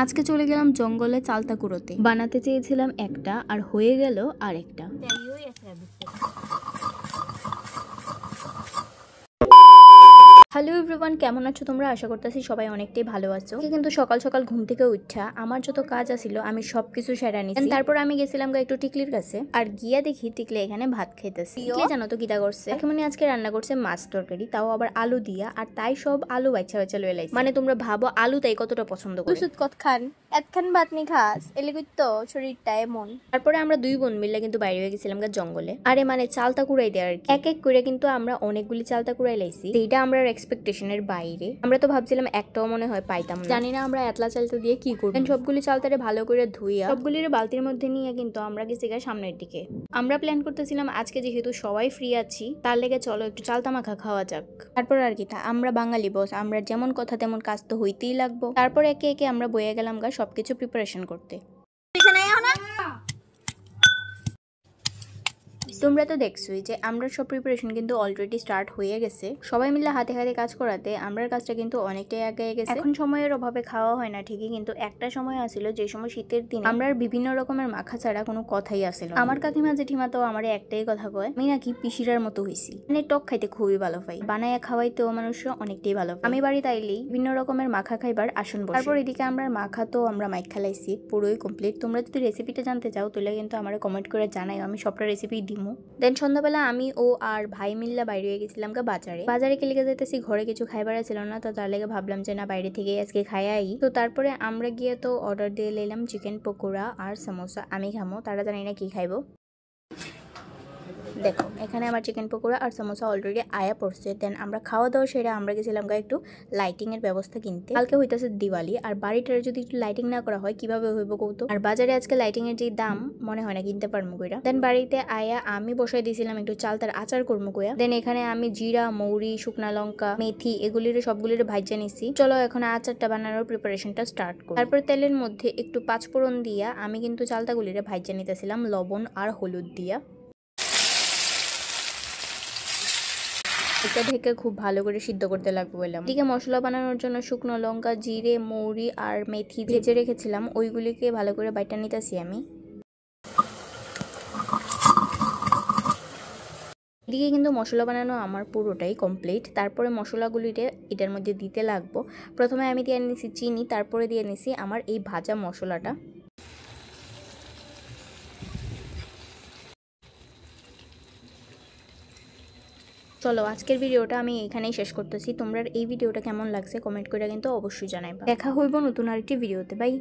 আজকে চলে গেলাম জঙ্গলে চালতা কুড়োতে। বানাতে চেয়েছিলাম একটা আর হয়ে গেল আরেকটা। হ্যালো এভরিওয়ান, কেমন আছো তোমরা? আশা করতেছি সবাই অনেকটাই ভালো আছো। কিন্তু সকাল সকাল ঘুম থেকে উঠা আমার যত কাজ আছিল আমি সবকিছু সেরা নিছি। তারপর আমি গেছিলাম একটু টিকলির কাছে, আর গিয়া দেখি টিকলি এখানে ভাত খাইতেছে। টিকলি জানো তো কিটা করছে? মানে আজকে রান্না করছে মাছ তরকারি, তাও আবার আলু দিয়া, আর তাই সব আলু বাচ্চা বাচ্চা লয়ে লাইছে। মানে তোমরা ভাবো আলু তাই কতটা পছন্দ করে। সুদ কত খান এতখান ভাত নি খাস এলে তো শরীরটা এমন। তারপরে আমরা দুই বোন মিলে কিন্তু বাইরে হয়ে গেছিলাম জঙ্গলে। আরে মানে চালতা কুড়াই দেয় আর কি। এক এক করে কিন্তু আমরা অনেকগুলি চালতা কুড়াই লাইছি, সেইটা আমরা এক্সপেকটেশনের বাইরে। আমরা তো ভাবছিলাম একটাও মনে হয় পাইতাম না। জানি না আমরা এতলা চালতা দিয়ে কি করব। সবগুলি চালতারে ভালো করে ধুইয়া সবগুলির বালতির মধ্যে নিয়ে কিন্তু আমরা গেছি সামনের দিকে। আমরা প্ল্যান করতেছিলাম আজকে যেহেতু সবাই ফ্রি আছি, তার লেগে চলো একটু চালতা মাখা খাওয়া যাক। তারপর আর কি, আমরা বাঙালি বস, আমরা যেমন কথা তেমন কাজ তো হইতেই লাগবো। তারপর একে একে আমরা বয়ে গেলাম সবকিছু প্রিপারেশন করতে। তোমরা তো দেখছোই যে আমরা সব প্রিপারেশন কিন্তু অলরেডি স্টার্ট হয়ে গেছে। সবাই মিলে হাতে হাতে কাজ করাতে আমরার কাজটা কিন্তু অনেকটাই আগে গেছে। এখন সময়ের অভাবে খাওয়া হয় না ঠিকই, কিন্তু একটা সময় আসছিল যে সময় শীতের দিন আমরা বিভিন্ন রকমের মাখা ছাড়া কোনো কথাই আসছিল। আমার কাকিমা জেঠিমা তো আমার একটাই কথা কয়, আমি নাকি পিসিরার মতো হইছি। মানে টক খাইতে খুবই ভালো পাই, বানায়া খাওয়াইতেও মানুষ অনেকটাই ভালো পাই। আমি বাড়িতে আইলেই বিভিন্ন রকমের মাখা খাইবার আসন বসে। তারপর এদিকে আমরা মাখা তো আমরা মাইক খালাইছি, পুরোই কমপ্লিট। তোমরা যদি রেসিপিটা জানতে চাও তাহলে কিন্তু আমার কমেন্ট করে জানাই, আমি সবটা রেসিপি দিমু। দেন সন্ধ্যাবেলা আমি ও আর ভাই মিল্লা বাইরে হয়ে গেছিলাম বাজারে লেগে যেতেছি। ঘরে কিছু খাইবার ছিল না, তো তার লেগে ভাবলাম যে না বাইরে থেকে আজকে খাইয়াই। তো তারপরে আমরা গিয়ে তো অর্ডার দিয়ে নিলাম চিকেন পকোড়া আর সমোসা। আমি খামো, তারা জানি না কি খাইবো। দেখো এখানে আমার চিকেন পকোড়া আর সমোসা অলরেডি আয়া পড়ছে। দেন আমরা খাওয়া দাওয়া সেরে আমরা গেছিলাম একটু লাইটিং এর ব্যবস্থা কিনতে। কালকে হইতেছে দিওয়ালি, আর বাড়িটার যদি একটু লাইটিং না করা হয় কিভাবে হইব কৌতো। আর বাজারে আজকে লাইটিং এর যে দাম মনে হয় না কিনতে পারবো কইরা। দেন বাড়িতে আয়া আমি বসাই দিয়েছিলাম একটু চালতার আচার করবো কইয়া। দেন এখানে আমি জিরা, মৌরি, শুকনা লঙ্কা, মেথি এগুলির সবগুলির ভাইজা নিছি। চলো এখন আচারটা বানানোর প্রিপারেশনটা স্টার্ট করি। তারপর তেলের মধ্যে একটু পাঁচফোড়ন দিয়া আমি কিন্তু চালতাগুলির ভাইজা নিতেছিলাম লবণ আর হলুদ দিয়া। এটা ঢেকে খুব ভালো করে সিদ্ধ করতে লাগবে বললাম। এদিকে মশলা বানানোর জন্য শুকনো লঙ্কা, জিরে, মৌরি আর মেথি ভেজে রেখেছিলাম, ওইগুলিকে ভালো করে বাইটা নিতেছি আমি। এদিকে কিন্তু মশলা বানানো আমার পুরোটাই কমপ্লিট। তারপরে মশলাগুলিতে এটার মধ্যে দিতে লাগবো। প্রথমে আমি দিয়ে নিছি চিনি, তারপরে দিয়ে নিছি আমার এই ভাজা মশলাটা। চলো আজকের ভিডিওটা আমি এখানেই শেষ করতেছি। তোমরা এই ভিডিওটা কেমন লাগছে কমেন্ট করে কিন্তু অবশ্যই জানাইবা। দেখা হইব নতুন আরেকটি ভিডিওতে। বাই।